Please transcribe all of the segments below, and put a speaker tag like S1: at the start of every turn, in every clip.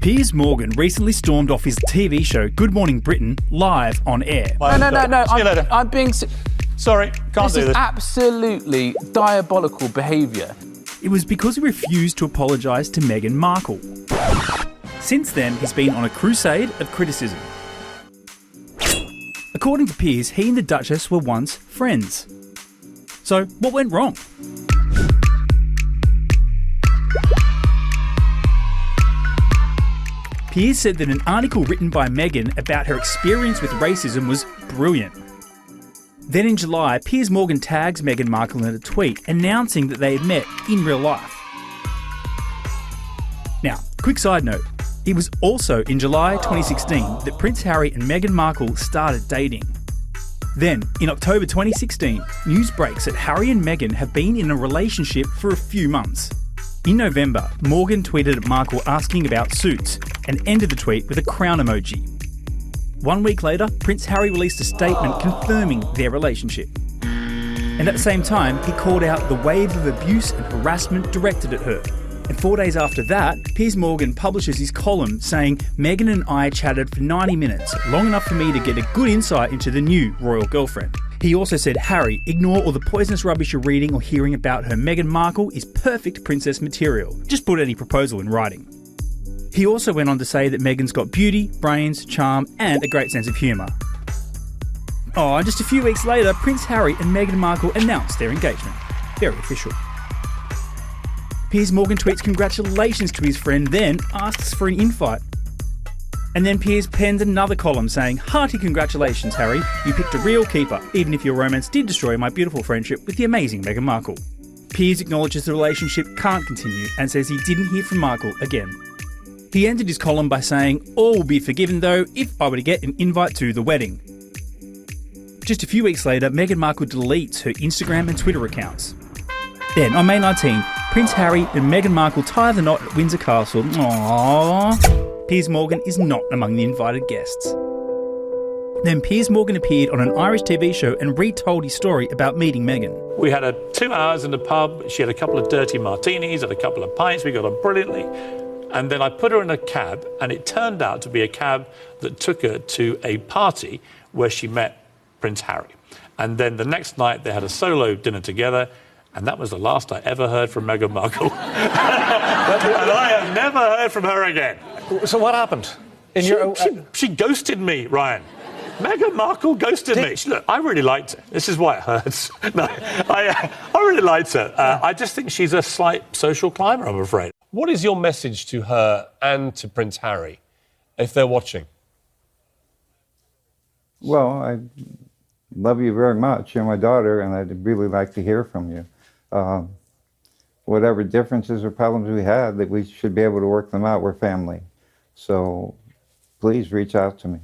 S1: Piers Morgan recently stormed off his TV show Good Morning Britain live on air.
S2: No.
S3: See you later.
S2: I'm being...
S3: Sorry, can't do
S2: This is
S3: this.
S2: absolutely diabolical behaviour.
S1: It was because he refused to apologise to Meghan Markle. Since then, he's been on a crusade of criticism. According to Piers, he and the Duchess were once friends. So, what went wrong? Piers said that an article written by Meghan about her experience with racism was brilliant. Then in July, Piers Morgan tags Meghan Markle in a tweet announcing that they had met in real life. Now, quick side note, it was also in July 2016 that Prince Harry and Meghan Markle started dating. Then, in October 2016, news breaks that Harry and Meghan have been in a relationship for a few months. In November, Morgan tweeted at Markle asking about suits and ended the tweet with a crown emoji. 1 week later, Prince Harry released a statement confirming their relationship. And at the same time, he called out the wave of abuse and harassment directed at her. And 4 days after that, Piers Morgan publishes his column saying, Meghan and I chatted for 90 minutes, long enough for me to get a good insight into the new royal girlfriend. He also said, Harry, ignore all the poisonous rubbish you're reading or hearing about her. Meghan Markle is perfect princess material. Just put any proposal in writing. He also went on to say that Meghan's got beauty, brains, charm, and a great sense of humour. And just a few weeks later, Prince Harry and Meghan Markle announced their engagement. Very official. Piers Morgan tweets congratulations to his friend, then asks for an invite. And then Piers pens another column saying, hearty congratulations, Harry. You picked a real keeper, even if your romance did destroy my beautiful friendship with the amazing Meghan Markle. Piers acknowledges the relationship can't continue and says he didn't hear from Markle again. He ended his column by saying, all will be forgiven though if I were to get an invite to the wedding. Just a few weeks later, Meghan Markle deletes her Instagram and Twitter accounts. Then, on May 19, Prince Harry and Meghan Markle tie the knot at Windsor Castle. Aww. Piers Morgan is not among the invited guests. Then Piers Morgan appeared on an Irish TV show and retold his story about meeting Meghan.
S3: We had 2 hours in the pub. She had a couple of dirty martinis and a couple of pints. We got on brilliantly. And then I put her in a cab, and it turned out to be a cab that took her to a party where she met Prince Harry. And then the next night they had a solo dinner together, and that was the last I ever heard from Meghan Markle. And I have never heard from her again.
S4: So what happened?
S3: She ghosted me, Ryan. Meghan Markle ghosted me. Look, I really liked her. This is why it hurts. No, I really liked her. I just think she's a slight social climber, I'm afraid.
S4: What is your message to her and to Prince Harry, if they're watching?
S5: Well, I love you very much. You're my daughter, and I'd really like to hear from you. Whatever differences or problems we had, that we should be able to work them out. We're family. So please reach out to me.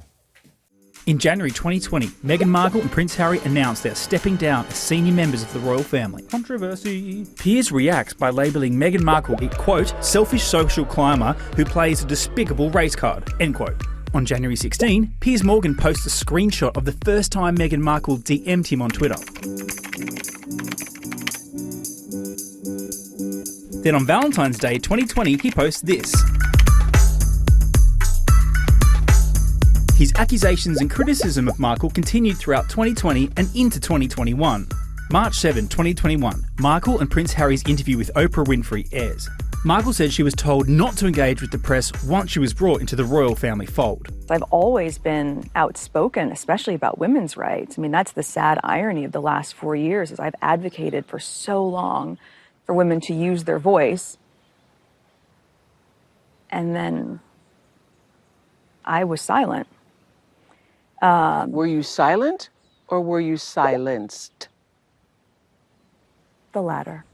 S1: In January 2020, Meghan Markle and Prince Harry announced they are stepping down as senior members of the royal family. Controversy. Piers reacts by labelling Meghan Markle a, quote, selfish social climber who plays a despicable race card, end quote. On January 16, Piers Morgan posts a screenshot of the first time Meghan Markle DM'd him on Twitter. Then on Valentine's Day 2020, he posts this. His accusations and criticism of Markle continued throughout 2020 and into 2021. March 7, 2021, Markle and Prince Harry's interview with Oprah Winfrey airs. Markle said she was told not to engage with the press once she was brought into the royal family fold.
S6: I've always been outspoken, especially about women's rights. I mean, that's the sad irony of the last 4 years, is I've advocated for so long for women to use their voice. And then I was silent.
S7: Were you silent or were you silenced?
S6: The latter.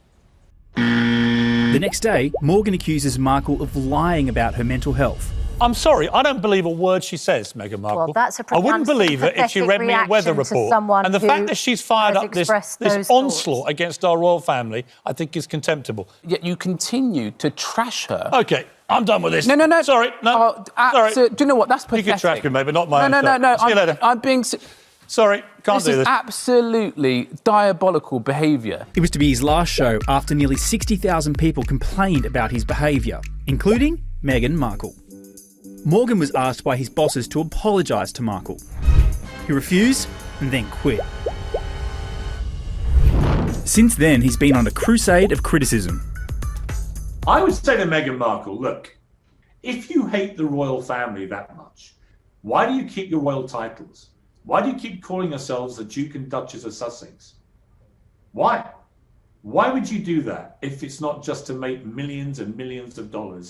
S1: The next day, Morgan accuses Markle of lying about her mental health.
S3: I'm sorry, I don't believe a word she says, Meghan Markle.
S8: Well, that's a
S3: I wouldn't believe it if she read me a weather report. And the fact that she's fired up this onslaught against our royal family, I think is contemptible.
S2: Yet you continue to trash her.
S3: OK, I'm done with this.
S2: No.
S3: Sorry, no. Sorry.
S2: Do you know what? That's pathetic.
S3: You can trash me, maybe not my own.
S2: No.
S3: See you later.
S2: I'm being...
S3: Sorry, can't do this.
S2: This is absolutely diabolical behaviour.
S1: It was to be his last show after nearly 60,000 people complained about his behaviour, including Meghan Markle. Morgan was asked by his bosses to apologise to Markle. He refused and then quit. Since then, he's been on a crusade of criticism.
S3: I would say to Meghan Markle, look, if you hate the royal family that much, why do you keep your royal titles? Why do you keep calling yourselves the Duke and Duchess of Sussex? Why? Why would you do that if it's not just to make millions and millions of dollars